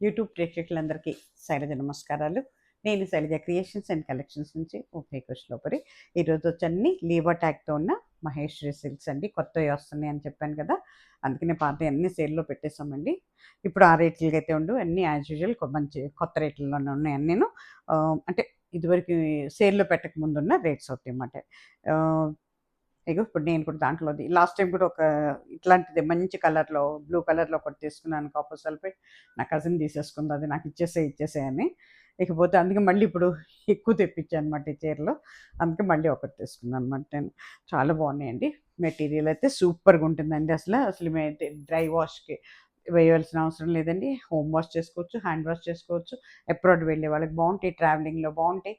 YouTube ప్రేక్షకులందరికీ శైలజ నమస్కారాలు. నేను శైలజ క్రియేషన్స్ అండ్ కలెక్షన్స్ నుంచి ఉభయ కుష్లోపరి. ఈరోజు వచ్చన్నీ లీవర్ ట్యాగ్తో ఉన్న మహేశ్వరి సిల్క్స్ అండి. కొత్తవి వస్తున్నాయి అని చెప్పాను కదా, అందుకనే పాత అన్ని సేల్లో పెట్టేసామండి. ఇప్పుడు ఆ రేట్లకి అయితే ఉండు, అన్నీ యాజ్ యూజువల్ మంచి కొత్త రేట్లలోనే ఉన్నాయి అన్నీను. అంటే ఇదివరకు సేల్లో పెట్టక ముందున్న రేట్స్ అవుతాయి అన్నమాట. ఇగో ఇప్పుడు నేను కూడా దాంట్లోది లాస్ట్ టైం కూడా ఒక ఇట్లాంటిది మంచి కలర్‌లో బ్లూ కలర్‌లో ఒకటి తీసుకున్నాను కాపర్ సల్ఫేట్. నా కజిన్ తీసేసుకుంది, అది నాకు ఇచ్చేసేయి అని. ఇకపోతే అందుకే మళ్ళీ ఇప్పుడు ఎక్కువ తెప్పించాను అనమాట ఈ చీరలు. అందుకే మళ్ళీ ఒకటి తీసుకున్నాను అనమాట నేను. చాలా బాగున్నాయండి. మెటీరియల్ అయితే సూపర్‌గా ఉంటుందండి అసలు. అసలు డ్రై వాష్‌కి వేయాల్సిన అవసరం లేదండి. హోమ్ వాష్ చేసుకోవచ్చు, హ్యాండ్ వాష్ చేసుకోవచ్చు. అబ్రాడ్ వెళ్ళే వాళ్ళకి బాగుంటాయి, ట్రావెలింగ్‌లో బాగుంటాయి.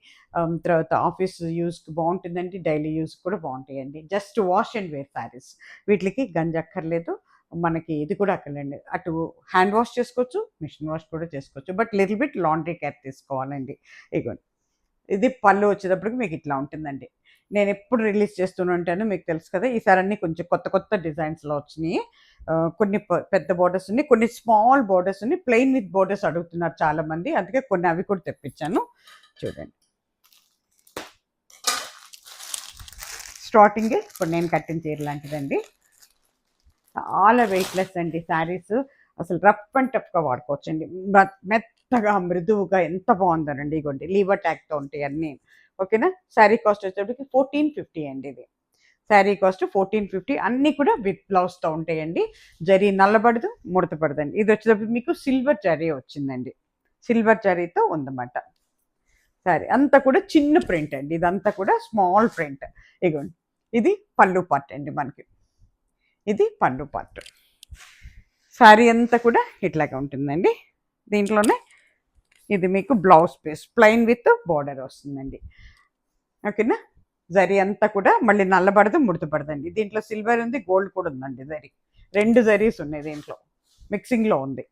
తర్వాత ఆఫీస్ యూజ్‌కి బాగుంటుందండి, డైలీ యూజ్‌కి కూడా బాగుంటాయండి. Just wash and wear saris. వీటికి గంజి అక్కర్లేదు, మనకి ఇది కూడా అక్కర్లేండి. అటు హ్యాండ్ వాష్ చేసుకోవచ్చు, మిషన్ వాష్ కూడా చేసుకోవచ్చు. But little bit laundry care తీసుకోవాలండి. ఇగోండి, ఇది పళ్ళు వచ్చేటప్పటికి మీకు ఇట్లా ఉంటుందండి. నేను ఎప్పుడు రిలీజ్ చేస్తూనే ఉంటాను, మీకు తెలుసు కదా. ఈసారి అన్నీ కొంచెం కొత్త కొత్త డిజైన్స్లో వచ్చినాయి. కొన్ని పెద్ద బోర్డర్స్ ఉన్నాయి, కొన్ని స్మాల్ బోర్డర్స్ ఉన్నాయి. ప్లెయిన్ విత్ బోర్డర్స్ అడుగుతున్నారు చాలామంది, అందుకే కొన్ని అవి కూడా తెప్పించాను. చూడండి, స్టార్టింగ్ ఇప్పుడు నేను కట్టిన చీర లాంటిదండి. చాలా వెయిట్లెస్ అండి శారీస్. అసలు రఫ్ అండ్ టఫ్గా వాడుకోవచ్చండి. మెత్తగా మృదువుగా ఎంత బాగుందనండి. ఇగోండి, లీవర్ ట్యాగ్తో ఉంటాయి అన్నీ. ఓకేనా. శారీ కాస్ట్ వచ్చేటప్పటికి 1450 అండి. ఇది శారీ కాస్ట్ 1450. అన్నీ కూడా విత్ బ్లౌజ్తో ఉంటాయండి. జరీ నల్లబడదు, ముడత పడదండి. ఇది వచ్చేటప్పుడు మీకు సిల్వర్ జరీ వచ్చిందండి, సిల్వర్ జరీతో ఉందన్నమాట. శారీ అంతా కూడా చిన్న ప్రింట్ అండి, ఇదంతా కూడా స్మాల్ ప్రింట్. ఇగోండి, ఇది పళ్ళు పార్ట్ అండి మనకి. ఇది పళ్ళు పార్ట్. శారీ అంతా కూడా ఇట్లాగే ఉంటుందండి. దీంట్లోనే ఇది మీకు blouse piece plain with border వస్తుందండి. ఓకేనా. జరీ అంతా కూడా మళ్ళీ నల్లబడదు, ముడతపడదండి. దీంట్లో సిల్వర్ ఉంది, గోల్డ్ కూడా ఉందండి. జరీ రెండు జరీస్ ఉన్నాయి దీంట్లో, మిక్సింగ్లో ఉంది.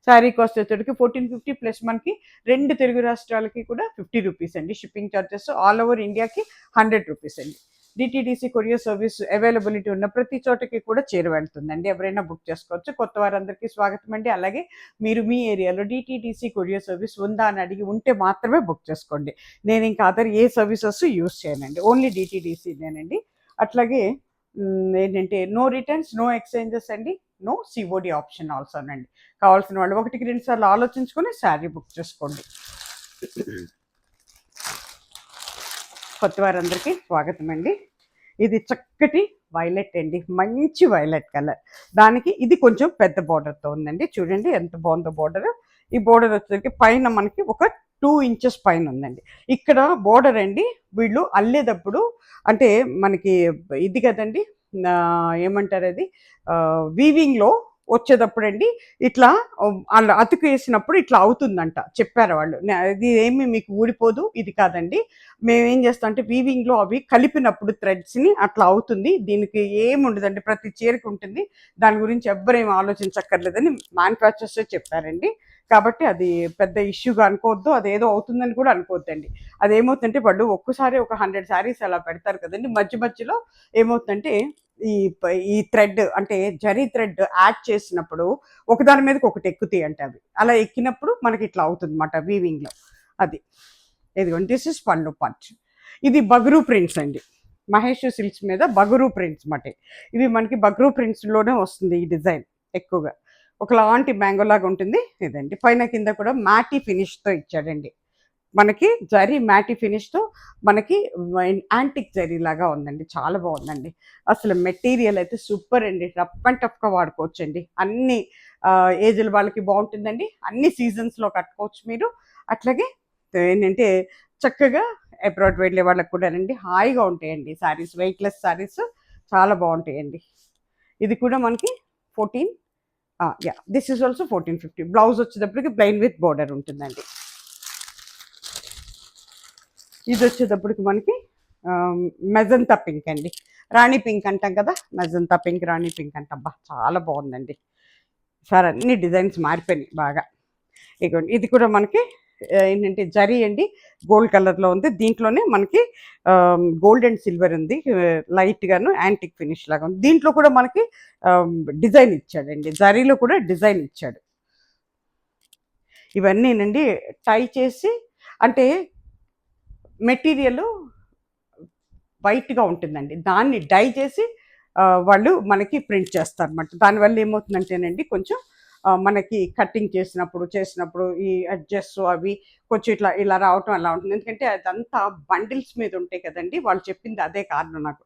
శారీ కాస్ట్ వచ్చేటికి 1450 ప్లస్ మనకి రెండు తెలుగు రాష్ట్రాలకి కూడా 50 రూపీస్ అండి. షిప్పింగ్ ఛార్జెస్ ఆల్ ఓవర్ ఇండియాకి 100 రూపీస్ అండి. డిటీడీసీ కొరియర్ సర్వీస్ అవైలబిలిటీ ఉన్న ప్రతి చోటకి కూడా చేరువెళ్తుందండి. ఎవరైనా బుక్ చేసుకోవచ్చు. కొత్త వారందరికీ స్వాగతం అండి. అలాగే మీరు మీ ఏరియాలో డిటీడీసీ కొరియర్ సర్వీస్ ఉందా అని అడిగి ఉంటే మాత్రమే బుక్ చేసుకోండి. నేను ఇంకా అదర్ ఏ సర్వీసెస్ యూస్ చేయనండి, ఓన్లీ డిటీడీసీనేనండి. అట్లాగే ఏంటంటే నో రిటర్న్స్, నో ఎక్స్చేంజెస్ అండి, నో సిఓడి ఆప్షన్ ఆల్సో అండి. కావాల్సిన వాళ్ళు ఒకటికి రెండు సార్లు ఆలోచించుకొని శారీ బుక్ చేసుకోండి. కొత్త వారందరికీ స్వాగతం అండి. ఇది చక్కటి వైలెట్ అండి, మంచి వైలెట్ కలర్. దానికి ఇది కొంచెం పెద్ద బోర్డర్తో ఉందండి. చూడండి ఎంత బాగుందో బోర్డర్. ఈ బోర్డర్ వచ్చేసరికి పైన మనకి ఒక 2 ఇంచెస్ పైన ఉందండి. ఇక్కడ బోర్డర్ అండి వీళ్ళు అల్లేటప్పుడు, అంటే మనకి ఇది కదండి, ఏమంటారు అది, వీవింగ్లో వచ్చేటప్పుడు అండి ఇట్లా అలా అతుకు వేసినప్పుడు ఇట్లా అవుతుందంట చెప్పారు వాళ్ళు. ఇది ఏమి మీకు ఊడిపోదు, ఇది కాదండి. మేమేం చేస్తాం అంటే వీవింగ్లో అవి కలిపినప్పుడు థ్రెడ్స్ని అట్లా అవుతుంది. దీనికి ఏమి ఉండదండి, ప్రతి చీరకి ఉంటుంది. దాని గురించి ఎవ్వరేం ఆలోచించక్కర్లేదని మ్యానుఫ్యాక్చర్సే చెప్పారండి. కాబట్టి అది పెద్ద ఇష్యూగా అనుకోవద్దు, అదేదో అవుతుందని కూడా అనుకోవద్దండి. అదేమవుతుందంటే వాళ్ళు ఒక్కసారి ఒక 100 శారీస్ అలా పెడతారు కదండి, మధ్య మధ్యలో ఏమవుతుందంటే ఈ ఈ థ్రెడ్ అంటే జరీ థ్రెడ్ యాడ్ చేసినప్పుడు ఒకదాని మీదకి ఒకటి ఎక్కుతాయి అంటే అవి అలా ఎక్కినప్పుడు మనకి ఇట్లా అవుతుంది అన్నమాట వీవింగ్లో. అది ఇదిగోండి, దిస్ ఇస్ పళ్ళు పార్ట్. ఇది బగరు ప్రింట్స్ అండి, మహేష్ సిల్క్స్ మీద బగరు ప్రింట్స్ మాట. ఇవి మనకి బగరు ప్రింట్స్లోనే వస్తుంది ఈ డిజైన్ ఎక్కువగా. ఒకలాంటి మ్యాంగో లాగా ఉంటుంది. ఇదండి పైన కింద కూడా మ్యాటీ ఫినిష్తో ఇచ్చాడండి. మనకి జరీ మ్యాటీ ఫినిష్తో మనకి యాంటిక్ జరీ లాగా ఉందండి. చాలా బాగుందండి. అసలు మెటీరియల్ అయితే సూపర్ అండి. రఫ్ అండ్ టఫ్గా వాడుకోవచ్చండి. అన్ని ఏజ్ల వాళ్ళకి బాగుంటుందండి. అన్ని సీజన్స్లో కట్టుకోవచ్చు మీరు. అట్లాగే ఏంటంటే చక్కగా అబ్రాడ్ వెళ్ళే వాళ్ళకి కూడా రండి, హాయిగా ఉంటాయండి శారీస్. వెయిట్లెస్ శారీస్ చాలా బాగుంటాయండి. ఇది కూడా మనకి 14, yeah, this is also 1450. Blouse వచ్చేటప్పటికి ప్లెయిన్ విత్ బోర్డర్ ఉంటుందండి. ఇది వచ్చేటప్పటికి మనకి మెజంతా పింక్ అండి, రాణి పింక్ అంటాం కదా, మెజంతా పింక్, రాణి పింక్ అంటాం. చాలా బాగుందండి. సార్ అన్ని డిజైన్స్ మారిపోయినాయి బాగా. ఇదిగోండి, ఇది కూడా మనకి ఏంటంటే జరీ అండి, గోల్డ్ కలర్లో ఉంది. దీంట్లోనే మనకి గోల్డ్ అండ్ సిల్వర్ ఉంది, లైట్గాను యాంటిక్ ఫినిష్ లాగా ఉంది. దీంట్లో కూడా మనకి డిజైన్ ఇచ్చాడండి, జరీలో కూడా డిజైన్ ఇచ్చాడు. ఇవన్నీనండి టై చేసి, అంటే మెటీరియల్ వైట్గా ఉంటుందండి, దాన్ని డై చేసి వాళ్ళు మనకి ప్రింట్ చేస్తారు అనమాట. దానివల్ల ఏమవుతుందంటేనండి కొంచెం మనకి కటింగ్ చేసినప్పుడు ఈ అడ్జస్ట్ అవి కొంచెం ఇట్లా ఇలా రావటం అలా ఉంటుంది. ఎందుకంటే అదంతా బండిల్స్ మీద ఉంటాయి కదండి, వాళ్ళు చెప్పింది అదే కారణం. నాకు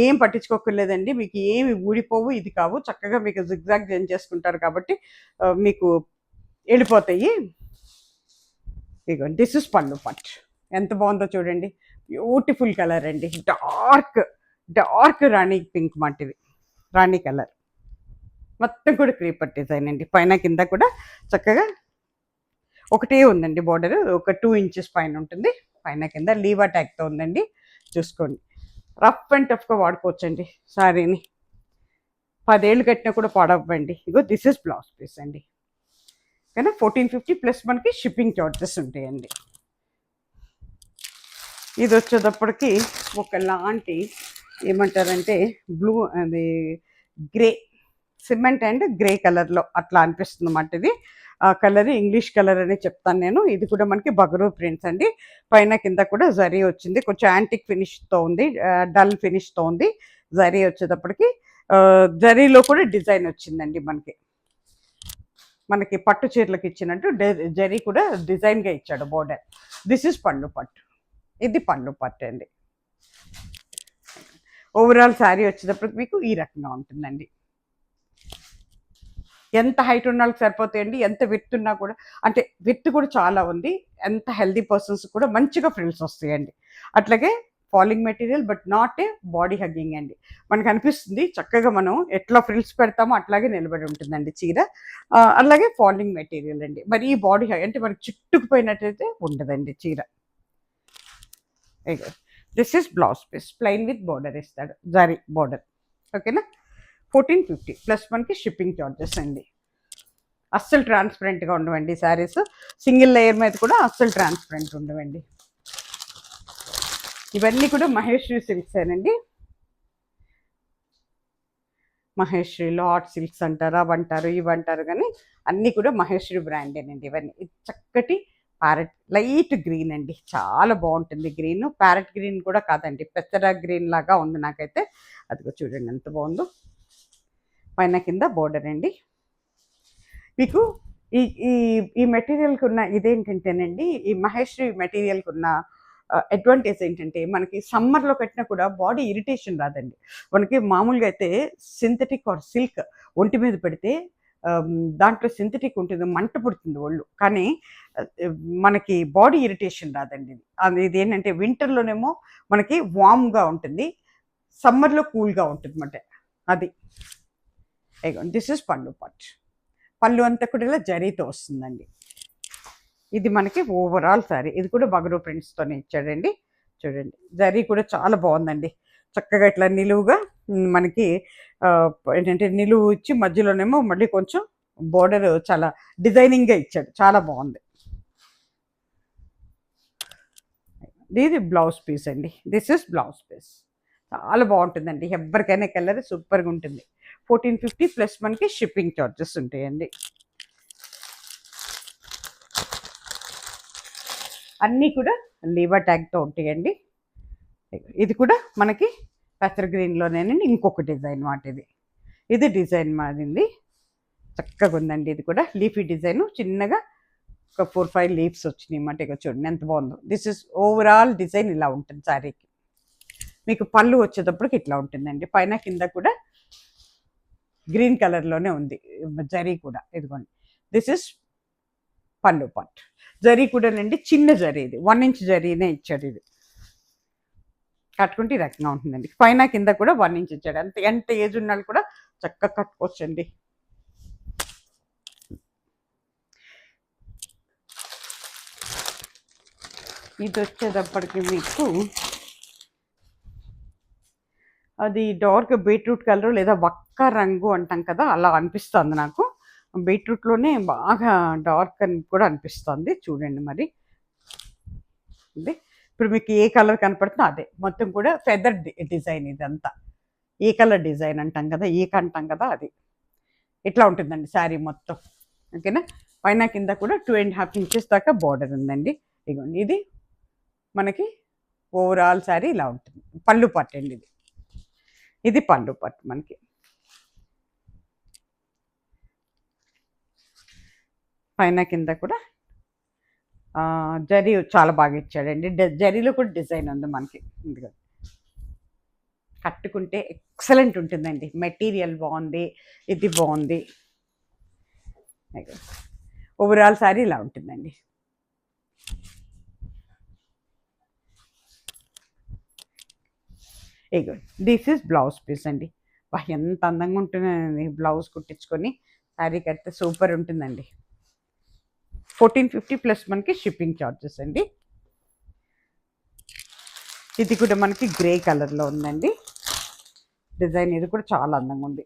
ఏం పట్టించుకోకర్లేదండి, మీకు ఏమి ఊడిపోవు, ఇది కావు, చక్కగా మీకు జిగ్జాగ్ చేంజ్ చేసుకుంటారు కాబట్టి మీకు వెళ్ళిపోతాయి. ఇదిగోండి, దిస్ ఇస్ పళ్ళు పట్. ఎంత బాగుందో చూడండి, బ్యూటిఫుల్ కలర్ అండి, డార్క్ రాణి పింక్ మాట, ఇది రాణి కలర్. మొత్తం కూడా క్రీపర్ డిజైన్ అండి, పైన కింద కూడా చక్కగా ఒకటే ఉందండి బోర్డర్, ఒక 2 ఇంచెస్ పైన ఉంటుంది, పైన కింద లీవా ట్యాగ్తో ఉందండి. చూసుకోండి, రఫ్ అండ్ టఫ్గా వాడుకోవచ్చండి సారీని, 10 ఏళ్ళు కట్టినా కూడా పాడవ్వండి. ఇగో దిస్ ఇస్ బ్లౌజ్ పీస్ అండి, కానీ 1450 ప్లస్ మనకి షిప్పింగ్ చార్జెస్ ఉంటాయండి. ఇది వచ్చేటప్పటికి ఒకలాంటి ఏమంటారంటే బ్లూ, అది గ్రే, సిమెంట్ అండ్ గ్రే కలర్లో అట్లా అనిపిస్తుంది అన్నమాట. ఇది ఆ కలర్ ఇంగ్లీష్ కలర్ అని చెప్తాను నేను. ఇది కూడా మనకి బగరూ ప్రింట్స్ అండి, పైన కింద కూడా జరీ వచ్చింది, కొంచెం యాంటిక్ ఫినిష్తో ఉంది, డల్ ఫినిష్తో ఉంది. జరీ వచ్చేటప్పటికి జరీలో కూడా డిజైన్ వచ్చిందండి, మనకి పట్టు చీరలకు ఇచ్చినట్టు జరీ కూడా డిజైన్గా ఇచ్చాడు బోర్డర్. దిస్ ఇస్ పళ్ళు పట్టు, ఇది పళ్ళు పట్టు అండి. ఓవరాల్ శారీ వచ్చేటప్పటికి మీకు ఈ రకంగా ఉంటుందండి. ఎంత హైట్ ఉన్న వాళ్ళకి సరిపోతాయండి, ఎంత విత్ ఉన్నా కూడా, అంటే విత్ కూడా చాలా ఉంది, ఎంత హెల్దీ పర్సన్స్ కూడా మంచిగా ఫ్రిల్స్ వస్తాయండి. అట్లాగే falling material, but not a body hugging అండి. మనకు అనిపిస్తుంది చక్కగా మనం ఎట్లా ఫ్రిల్స్ పెడతామో అట్లాగే నిలబడి ఉంటుందండి చీర. అలాగే ఫాలింగ్ మెటీరియల్ అండి, మరి ఈ బాడీ అంటే మనకి చుట్టుకుపోయినట్టయితే ఉండదండి చీర. This is blouse piece, plain with border ఇస్తాడు, జరీ బోర్డర్. ఓకేనా, 1450 ప్లస్ మనకి షిప్పింగ్ చార్జెస్ అండి. అస్సలు ట్రాన్స్పరెంట్గా ఉండవండి శారీస్, సింగిల్ లేయర్ మీద కూడా అస్సలు ట్రాన్స్పరెంట్ ఉండవండి. ఇవన్నీ కూడా మహేశ్వరి సిల్క్స్ ఏనండి, మహేశ్వరిలో హాట్ సిల్క్స్ అంటారు, అవంటారు ఇవంటారు, కానీ అన్నీ కూడా మహేశ్వరి బ్రాండేనండి. ఇవన్నీ చక్కటి ప్యారెట్ లైట్ గ్రీన్ అండి, చాలా బాగుంటుంది గ్రీన్. ప్యారెట్ గ్రీన్ కూడా కాదండి, పెసర గ్రీన్ లాగా ఉంది నాకైతే. అదిగో చూడండి ఎంత బాగుందో, పైన కింద బోర్డర్ అండి. మీకు ఈ ఈ ఈ మెటీరియల్కి ఉన్న ఇదేంటంటేనండి, ఈ మహేశ్వరి మెటీరియల్కి ఉన్న అడ్వాంటేజ్ ఏంటంటే, మనకి సమ్మర్లో కట్టినా కూడా బాడీ ఇరిటేషన్ రాదండి. మనకి మామూలుగా అయితే సింథటిక్ ఆర్ సిల్క్ ఒంటి మీద పెడితే దాంట్లో సింథటిక్ ఉంటుంది, మంట పుడుతుంది ఒళ్ళు, కానీ మనకి బాడీ ఇరిటేషన్ రాదండి. ఇది ఏంటంటే వింటర్లోనేమో మనకి వామ్గా ఉంటుంది, సమ్మర్లో కూల్గా ఉంటుంది అన్నమాట. అది దిస్ ఇస్ పళ్ళు పట్, పళ్ళు అంతా కూడా ఇలా జరీతో వస్తుందండి. ఇది మనకి ఓవరాల్ శారీ, ఇది కూడా బగరూ ప్రింట్స్తోనే ఇచ్చాడండి. చూడండి, జరీ కూడా చాలా బాగుందండి, చక్కగా ఇట్లా నిలువుగా మనకి ఏంటంటే నిలువు ఇచ్చి మధ్యలోనేమో మళ్ళీ కొంచెం బోర్డర్ చాలా డిజైనింగ్గా ఇచ్చాడు, చాలా బాగుంది. ఇది బ్లౌజ్ పీస్ అండి, దిస్ ఇస్ బ్లౌజ్ పీస్, చాలా బాగుంటుందండి, ఎవరికైనా కలర్ సూపర్గా ఉంటుంది. 1450 ప్లస్ మనకి షిప్పింగ్ చార్జెస్ ఉంటాయండి. అన్నీ కూడా లీవా ట్యాగ్తో ఉంటాయండి. ఇది కూడా మనకి పెసర గ్రీన్లోనేనండి, ఇంకొక డిజైన్ మాట. ఇది డిజైన్ మారింది, చక్కగా ఉందండి. ఇది కూడా లీఫీ డిజైన్, చిన్నగా ఒక 4-5 లీవ్స్ వచ్చినాయి అన్నమాట. ఇక చూడండి ఎంత బాగుందో. దిస్ ఇస్ ఓవరాల్ డిజైన్ ఇలా ఉంటుంది శారీకి. మీకు పళ్ళు వచ్చేటప్పటికి ఇట్లా ఉంటుందండి, పైన కింద కూడా గ్రీన్ కలర్లోనే ఉంది జరీ కూడా. ఇదిగోండి, దిస్ ఇస్ పళ్ళు పట్. జరీ కూడానండి చిన్న జరీ, ఇది 1 ఇంచ్ జరీనే ఇచ్చాడు. ఇది కట్టుకుంటే ఈ రకంగా ఉంటుందండి, పైన కింద కూడా 1 ఇంచ్ ఇచ్చాడు. ఎంత ఏజ్ ఉన్న వాళ్ళు కూడా చక్కగా కట్టుకోవచ్చండి. ఇది వచ్చేటప్పటికి మీకు అది డార్క్ బీట్రూట్ కలర్ లేదా వక్క రంగు అంటాం కదా, అలా అనిపిస్తుంది నాకు. బీట్రూట్లోనే బాగా డార్క్ అని కూడా అనిపిస్తుంది చూడండి. మరి ఇది ఇప్పుడు మీకు ఏ కలర్ కనపడుతుందో అదే మొత్తం కూడా ఫెదర్ డిజైన్ ఇదంతా. ఏ కలర్ డిజైన్ అంటాం కదా, ఈక అంటాం కదా, అది ఇట్లా ఉంటుందండి శారీ మొత్తం. ఓకేనా. పైన కింద కూడా 2.5 ఇంచెస్ దాకా బార్డర్ ఉందండి. ఇదిగోండి, ఇది మనకి ఓవరాల్ శారీ ఇలా ఉంటుంది. పళ్ళు పట్టు అండి ఇది. ఇది పళ్ళు పట్టు మనకి. పైన కింద కూడా జరీ చాలా బాగా ఇచ్చాడండి. జరీలో కూడా డిజైన్ ఉంది మనకి. ఇదిగో కట్టుకుంటే ఎక్సలెంట్ ఉంటుందండి. మెటీరియల్ బాగుంది, ఇది బాగుంది. ఓవరాల్ శారీ ఇలా ఉంటుందండి. ఇగో దిస్ ఈజ్ బ్లౌజ్ పీస్ అండి. ఎంత అందంగా ఉంటుందండి బ్లౌజ్ కుట్టించుకొని శారీ కడితే సూపర్ ఉంటుందండి. 1450 ప్లస్ మనకి షిప్పింగ్ ఛార్జెస్ అండి. ఇది కూడా మనకి గ్రే కలర్లో ఉందండి డిజైన్. ఇది కూడా చాలా అందంగా ఉంది.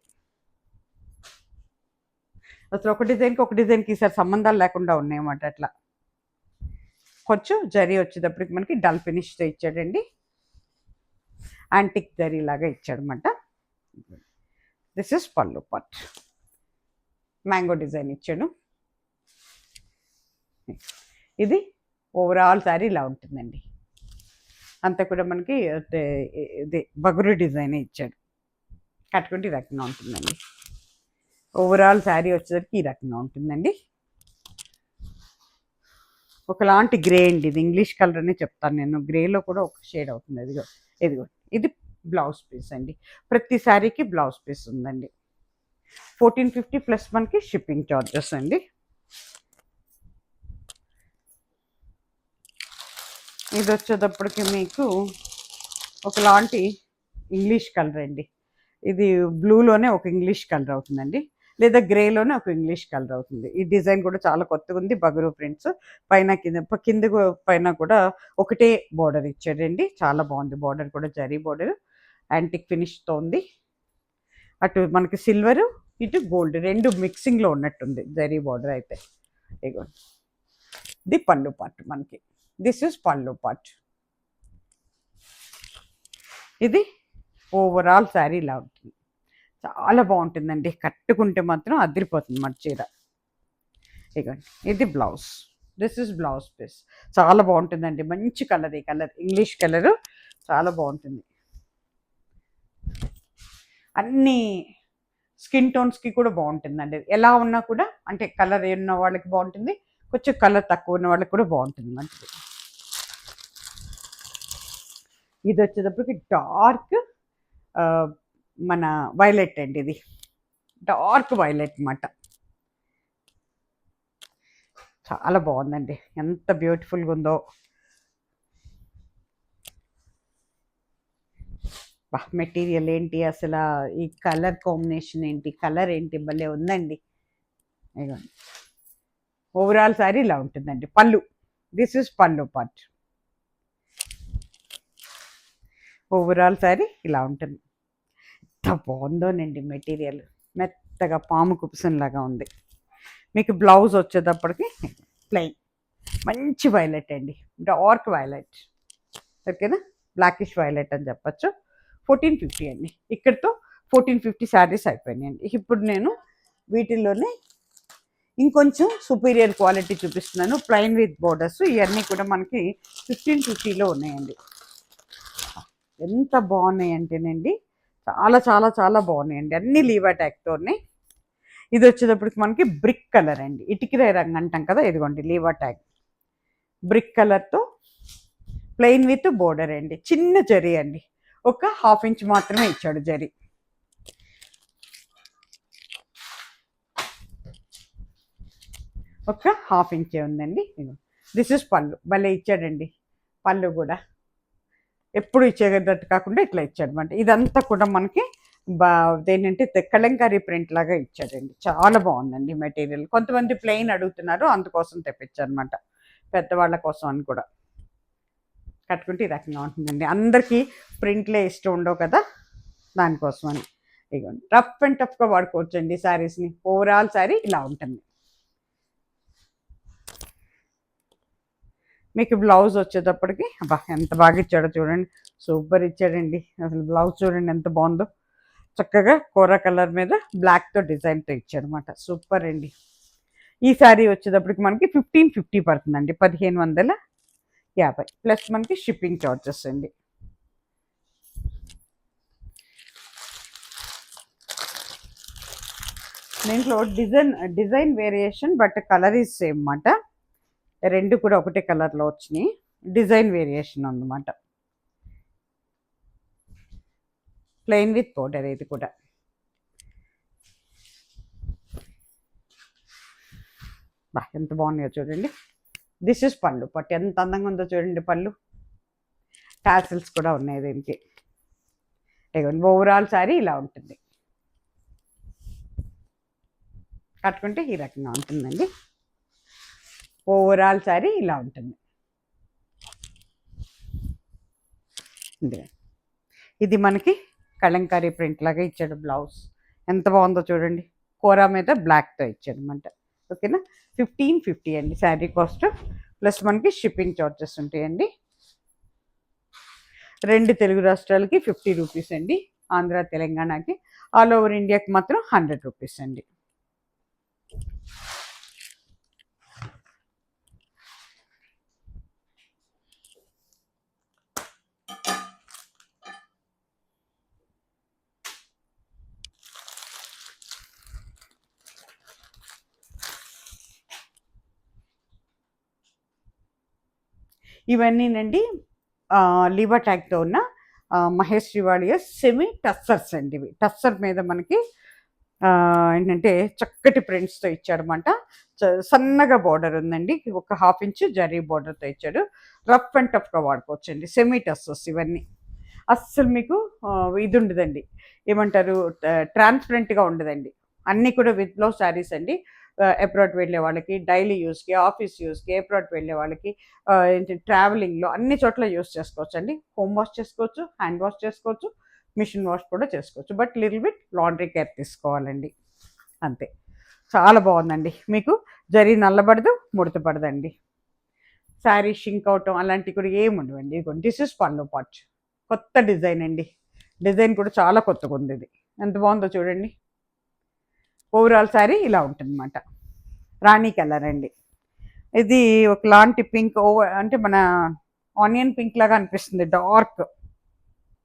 అసలు ఒక డిజైన్కి ఈసారి సంబంధాలు లేకుండా ఉన్నాయన్నమాట. అట్లా కొంచెం జరీ వచ్చేటప్పటికి మనకి డల్ ఫినిష్తో ఇచ్చాడండి. యాంటిక్ జరీ లాగా ఇచ్చాడనమాట. దిస్ ఇస్ పళ్ళు పట్. మ్యాంగో డిజైన్ ఇచ్చాడు. ఇది ఓవరాల్ శారీ ఇలా ఉంటుందండి. అంతా కూడా మనకి ఇది బగురు డిజైన్ ఇచ్చాడు. కట్టుకుంటే ఈ రకంగా ఉంటుందండి. ఓవరాల్ శారీ వచ్చేసరికి ఈ రకంగా ఉంటుందండి. ఒకలాంటి గ్రే అండి ఇది. ఇంగ్లీష్ కలర్ అనే చెప్తాను నేను. గ్రేలో కూడా ఒక షేడ్ అవుతుంది. ఇదిగో ఇది బ్లౌజ్ పీస్ అండి. ప్రతి శారీకి బ్లౌజ్ పీస్ ఉందండి. 1450 ప్లస్ మనకి షిప్పింగ్ ఛార్జెస్ అండి. ఇది వచ్చేటప్పటికి మీకు ఒకలాంటి ఇంగ్లీష్ కలర్ అండి. ఇది బ్లూలోనే ఒక ఇంగ్లీష్ కలర్ అవుతుందండి, లేదా గ్రేలోనే ఒక ఇంగ్లీష్ కలర్ అవుతుంది. ఈ డిజైన్ కూడా చాలా కొత్తగా ఉంది. బగురు ప్రింట్స్ పైన కింద పైన కూడా ఒకటే బార్డర్ ఇచ్చాడండి. చాలా బాగుంది. బార్డర్ కూడా జరీ బార్డర్ యాంటిక్ ఫినిష్తో ఉంది. అటు మనకి సిల్వరు, ఇటు గోల్డ్ రెండు మిక్సింగ్లో ఉన్నట్టుంది జరీ బార్డర్ అయితే. ఇగో ఇది పళ్ళు పార్ట్ మనకి. దిస్ ఇస్ పళ్ళు పార్ట్. ఇది ఓవరాల్ శారీ ఇలా ఉంటుంది. చాలా బాగుంటుందండి. కట్టుకుంటే మాత్రం అదిరిపోతుంది మన చీర. ఇగోండి ఇది blouse. This is blouse piece. చాలా బాగుంటుందండి. మంచి కలర్. ఈ కలర్ ఇంగ్లీష్ కలరు చాలా బాగుంటుంది. అన్ని స్కిన్ టోన్స్కి కూడా బాగుంటుందండి. ఎలా ఉన్నా కూడా, అంటే కలర్ ఉన్న వాళ్ళకి బాగుంటుంది, కొంచెం కలర్ తక్కువ ఉన్న వాళ్ళకి కూడా బాగుంటుంది మంచిది. ఇది వచ్చేటప్పటికి డార్క్ మన వైలెట్ అండి. ఇది డార్క్ వైలెట్ అన్నమాట. చాలా బాగుందండి. ఎంత బ్యూటిఫుల్గా ఉందో. మెటీరియల్ ఏంటి అసలు, ఈ కలర్ కాంబినేషన్ ఏంటి, కలర్ ఏంటి, భలే ఉందండి. ఇదిగోండి ఓవరాల్ శారీ ఇలా ఉంటుందండి. పళ్ళు. దిస్ ఇస్ పళ్ళు పార్ట్. ఓవరాల్ శారీ ఇలా ఉంటుంది. ఎంత బాగుందోనండి మెటీరియల్. మెత్తగా పాము కుప్సన్లాగా ఉంది. మీకు బ్లౌజ్ వచ్చేటప్పటికి ప్లెయిన్ మంచి వైలెట్ అండి. Dark violet. ఓకేనా. బ్లాకిష్ వైలెట్ అని చెప్పచ్చు. 1450 అండి. ఇక్కడితో 1450 శారీస్ అయిపోయినాయండి. ఇప్పుడు నేను వీటిల్లోనే ఇంకొంచెం సుపీరియర్ క్వాలిటీ చూపిస్తున్నాను. Plain with borders. ఇవన్నీ కూడా మనకి 1550లో ఉన్నాయండి. ఎంత బాగున్నాయి అంటేనండి, చాలా చాలా చాలా బాగున్నాయండి. అన్ని లీవ్ అటాక్తో ఉన్నాయి. ఇది వచ్చేటప్పటికి మనకి బ్రిక్ కలర్ అండి. ఇటుకిరాయి రంగు అంటాం కదా, ఇదిగోండి లీవ్ అటాక్ బ్రిక్ కలర్తో ప్లెయిన్ విత్ బోర్డర్ అండి. చిన్న జరీ అండి. ఒక 1/2 ఇంచ్ మాత్రమే ఇచ్చాడు జరీ. ఒక 1/2 ఇంచే ఉందండి. దిస్ ఇస్ పళ్ళు. భలే ఇచ్చాడండి. పళ్ళు కూడా ఎప్పుడు ఇచ్చేటట్టు కాకుండా ఇట్లా ఇచ్చాడు అనమాట. ఇదంతా కూడా మనకి ఏంటంటే కలంకారీ ప్రింట్ లాగా ఇచ్చాడండి. చాలా బాగుందండి మెటీరియల్. కొంతమంది ప్లెయిన్ అడుగుతున్నారు, అందుకోసం తెప్పించారు అనమాట. పెద్దవాళ్ళ కోసం అని కూడా. కట్టుకుంటే ఈ రకంగా ఉంటుందండి. అందరికీ ప్రింట్లే ఇష్టం ఉండవు కదా, దానికోసం అని. ఇదిగోండి రఫ్ అండ్ టఫ్గా వాడుకోవచ్చండి శారీస్ని. ఓవరాల్ శారీ ఇలా ఉంటుంది. మీకు బ్లౌజ్ వచ్చేటప్పటికి అబ్బా ఎంత బాగా ఇచ్చాడో చూడండి, సూపర్ ఇచ్చాడండి. అసలు బ్లౌజ్ చూడండి ఎంత బాగుందో, చక్కగా కూర కలర్ మీద బ్లాక్తో డిజైన్తో ఇచ్చాడనమాట. సూపర్ అండి. ఈ శారీ వచ్చేటప్పటికి మనకి 1550 పడుతుందండి, 1550 ప్లస్ మనకి షిప్పింగ్ చార్జెస్ అండి. దీంట్లో design variation, but colour is same అన్నమాట. రెండు కూడా ఒకటే కలర్లో వచ్చినాయి, డిజైన్ వేరియేషన్ అన్నమాట. ప్లెయిన్ విత్ బోర్డర్ ఇది కూడా. బా ఎంత బాగున్నాయో చూడండి. దిస్ ఇస్ పళ్ళు, పట్టు ఎంత అందంగా ఉందో చూడండి. పళ్ళు టాసిల్స్ కూడా ఉన్నాయి దీనికి. ఓవరాల్ శారీ ఇలా ఉంటుంది, కట్టుకుంటే ఈ రకంగా ఉంటుందండి. ఓవరాల్ శారీ ఇలా ఉంటుంది. ఇది మనకి కలంకారీ ప్రింట్ లాగా ఇచ్చాడు బ్లౌజ్. ఎంత బాగుందో చూడండి, కూర మీద బ్లాక్తో ఇచ్చాడు అనమాట. ఓకేనా, 1550 అండి శారీ కాస్ట్, ప్లస్ మనకి షిప్పింగ్ చార్జెస్ ఉంటాయండి. రెండు తెలుగు రాష్ట్రాలకి 50 రూపీస్ అండి, ఆంధ్ర తెలంగాణకి, ఆల్ ఓవర్ ఇండియాకి మాత్రం 100 రూపీస్ అండి. ఇవన్నీనండి లీవర్ ట్యాగ్తో ఉన్న మహేష్ శ్రీవాడియా సెమీ టస్సర్స్ అండి. ఇవి టస్సర్ మీద మనకి ఏంటంటే చక్కటి ప్రింట్స్తో ఇచ్చాడనమాట. సన్నగా బార్డర్ ఉందండి, ఒక 1/2 ఇంచు జరీ బార్డర్తో ఇచ్చాడు. రఫ్ అండ్ టఫ్గా వాడుకోవచ్చు అండి, సెమీ టస్సర్స్ ఇవన్నీ. అస్సలు మీకు ఇది ఉండదండి, ఏమంటారు, ట్రాన్స్పరెంట్గా ఉండదండి. అన్నీ కూడా విత్ బ్లౌజ్ శారీస్ అండి. అబ్రాడ్ వెళ్ళే వాళ్ళకి, డైలీ యూస్కి, ఆఫీస్ యూస్కి, అబ్రాడ్ వెళ్ళే వాళ్ళకి, ఏంటి ట్రావెలింగ్లో అన్ని చోట్ల యూస్ చేసుకోవచ్చు అండి. హోమ్ వాష్ చేసుకోవచ్చు, హ్యాండ్ వాష్ చేసుకోవచ్చు, మిషన్ వాష్ కూడా చేసుకోవచ్చు. But little bit laundry care తీసుకోవాలండి, అంతే. చాలా బాగుందండి. మీకు జరీ నల్లబడదు, ముడత పడదండి. శారీ షింక్ అవటం అలాంటివి కూడా ఏమి ఉండవండి. ఇదిగోండి, దిస్ ఇస్ పళ్ళు పార్ట్, కొత్త డిజైన్ అండి. డిజైన్ కూడా చాలా కొత్తగా ఉంది. ఇది ఎంత బాగుందో చూడండి. ఓవరాల్ శారీ ఇలా ఉంటుందన్నమాట. రాణి కలర్ అండి. ఇది ఒకలాంటి పింక్, అంటే మన ఆనియన్ పింక్ లాగా అనిపిస్తుంది, డార్క్.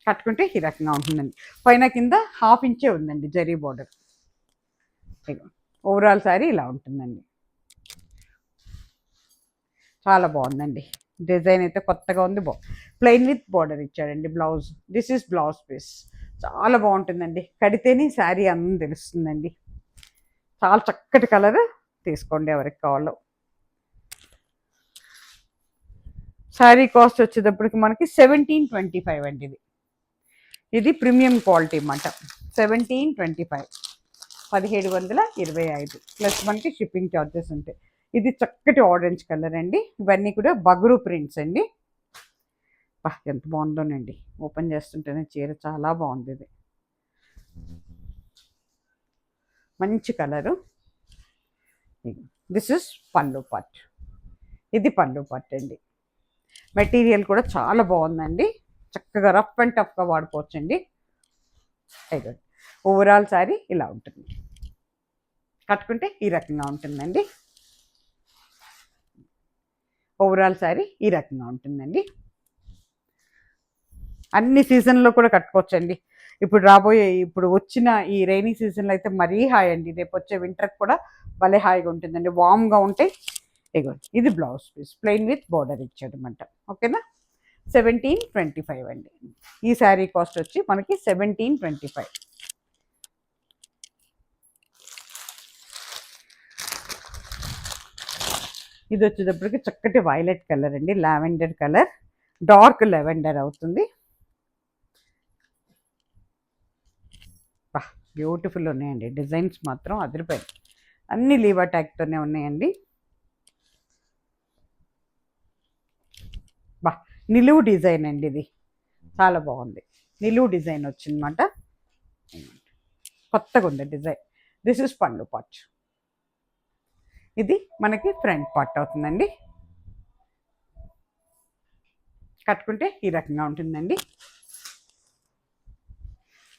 కట్టుకుంటే ఈ రకంగా ఉంటుందండి. పైన కింద 1/2 ఇంచే ఉందండి జరీ బార్డర్. ఓవరాల్ శారీ ఇలా ఉంటుందండి. చాలా బాగుందండి. డిజైన్ అయితే కొత్తగా ఉంది, ప్లెయిన్ విత్ బార్డర్ ఇచ్చాడండి blouse. This is blouse piece. చాలా బాగుంటుందండి, కడితేనే శారీ అందం తెలుస్తుందండి. చాలా చక్కటి కలర్, తీసుకోండి ఎవరికి కావాలో. శారీ కాస్ట్ వచ్చేటప్పటికి మనకి 1725 అండి. ఇది ప్రీమియం క్వాలిటీ అన్నమాట. 1725, 1725 ప్లస్ మనకి షిప్పింగ్ ఛార్జెస్ ఉంటాయి. ఇది చక్కటి ఆరెంజ్ కలర్ అండి. ఇవన్నీ కూడా బగురు ప్రింట్స్ అండి. ఎంత బాగుందోనండి, ఓపెన్ చేస్తుంటేనే చీర చాలా బాగుంది. ఇది మంచి కలరు. దిస్ ఇస్ పళ్ళు పార్ట్. ఇది పళ్ళు పార్ట్ అండి. మెటీరియల్ కూడా చాలా బాగుందండి, చక్కగా రఫ్ అండ్ టఫ్గా వాడుకోవచ్చండి. ఓవరాల్ శారీ ఇలా ఉంటుంది, కట్టుకుంటే ఈ రకంగా ఉంటుందండి. ఓవరాల్ శారీ ఈ రకంగా ఉంటుందండి. అన్ని సీజన్లో కూడా కట్టుకోవచ్చండి. ఇప్పుడు వచ్చిన ఈ రైనీ సీజన్లో అయితే మరీ హాయ్ అండి. రేపు వచ్చే వింటర్కి కూడా భలే హాయిగా ఉంటుందండి, వామ్గా ఉంటాయి. ఇది blouse piece, plain with border ఇచ్చాడు అనమాట. ఓకేనా, 1725 అండి. ఈ శారీ కాస్ట్ వచ్చి మనకి 1725. ఇది వచ్చేటప్పటికి చక్కటి వైలెట్ కలర్ అండి, లావెండర్ కలర్, డార్క్ లెవెండర్ అవుతుంది. బ్యూటిఫుల్ ఉన్నాయండి, డిజైన్స్ మాత్రం అదిరిపోయాయి. అన్ని లీవర్ ట్యాగ్తోనే ఉన్నాయండి. నిలువు డిజైన్ అండి, ఇది చాలా బాగుంది. నిలువు డిజైన్ వచ్చిందన్నమాట. కొత్తగా ఉంది డిజైన్. దిస్ ఇస్ పళ్ళు పార్ట్. ఇది మనకి ఫ్రంట్ పార్ట్ అవుతుందండి. కట్టుకుంటే ఈ రకంగా ఉంటుందండి.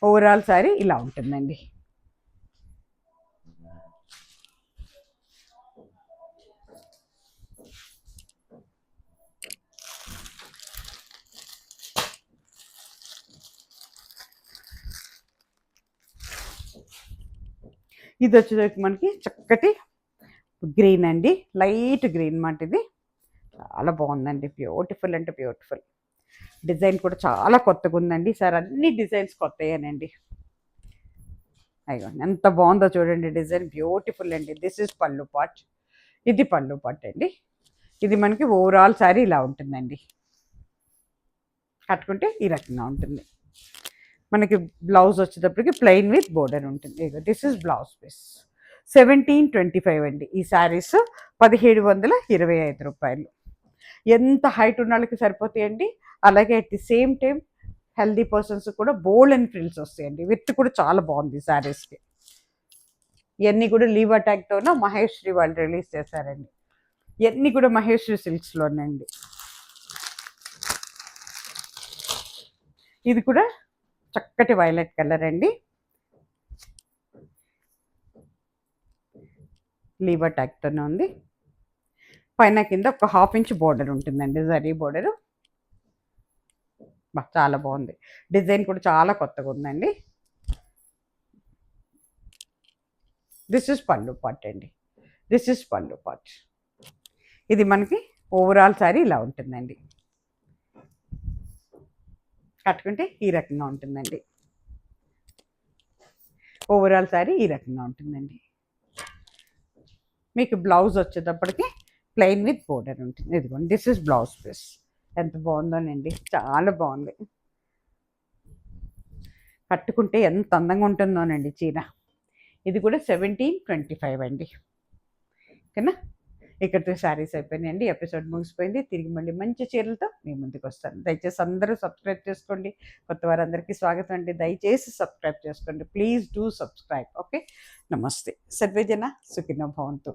ఓవరాల్ శారీ ఇలా ఉంటుందండి. ఇది వచ్చేసరికి మనకి చక్కటి గ్రీన్ అండి, లైట్ గ్రీన్ మాట. ఇది చాలా బాగుందండి, బ్యూటిఫుల్ అంటే బ్యూటిఫుల్. డిజైన్ కూడా చాలా కొత్తగా ఉందండి సార్. అన్ని డిజైన్స్ కొత్తయేనండి. అయ్యో ఎంత బాగుందో చూడండి డిజైన్, బ్యూటిఫుల్ అండి. దిస్ ఇస్ పళ్ళు పార్ట్. ఇది పళ్ళు పార్ట్ అండి. ఇది మనకి ఓవరాల్ శారీ ఇలా ఉంటుందండి. కట్టుకుంటే ఈ రకంగా ఉంటుంది. మనకి బ్లౌజ్ వచ్చేటప్పటికి ప్లెయిన్ విత్ బోర్డర్ ఉంటుంది. This is blouse piece. 1725 అండి ఈ శారీస్. 1725 రూపాయలు. ఎంత హైట్ ఉన్న వాళ్ళకి సరిపోతాయండి. అలాగే at the same time healthy persons కూడా బోల్డ్ అండ్ ఫ్రిల్స్ వస్తాయండి. విత్ కూడా చాలా బాగుంది శారీస్కి. ఇవన్నీ కూడా లీవ్ అటాక్తోనో మహేశ్వరి వాళ్ళు రిలీజ్ చేశారండి. ఇవన్నీ కూడా మహేశ్వరి సిల్క్స్లోనండి. ఇది కూడా చక్కటి వైలెట్ కలర్ అండి. లీవ్ అటాక్తోనే ఉంది. పైన కింద ఒక 1/2 ఇంచ్ బోర్డర్ ఉంటుందండి, జరీ బోర్డరు. చాలా బాగుంది. డిజైన్ కూడా చాలా కొత్తగా ఉందండి. దిస్ ఇస్ పళ్ళు పార్ట్ అండి. దిస్ ఇస్ పళ్ళు పార్ట్. ఇది మనకి ఓవరాల్ శారీ ఇలా ఉంటుందండి. కట్టుకుంటే ఈ రకంగా ఉంటుందండి. ఓవరాల్ శారీ ఈ రకంగా ఉంటుందండి. మీకు బ్లౌజ్ వచ్చేటప్పటికి ప్లెయిన్ విత్ బోర్డర్ ఉంటుంది. ఇదిగోండి, దిస్ ఇస్ బ్లౌజ్ పీస్. ఎంత బాగుందోనండి, చాలా బాగుంది. కట్టుకుంటే ఎంత అందంగా ఉంటుందోనండి చీర. ఇది కూడా 1725 అండి. ఓకేనా? ఇక్కడితో శారీస్ అయిపోయినాయండి. ఎపిసోడ్ ముగిసిపోయింది. తిరిగి మళ్ళీ మంచి చీరలతో మీ ముందుకు వస్తాను. దయచేసి అందరూ సబ్స్క్రైబ్ చేసుకోండి. కొత్త వారందరికీ స్వాగతం అండి. దయచేసి సబ్స్క్రైబ్ చేసుకోండి. Please do subscribe. ఓకే, నమస్తే. సర్వేజన సుఖినో భవంతు.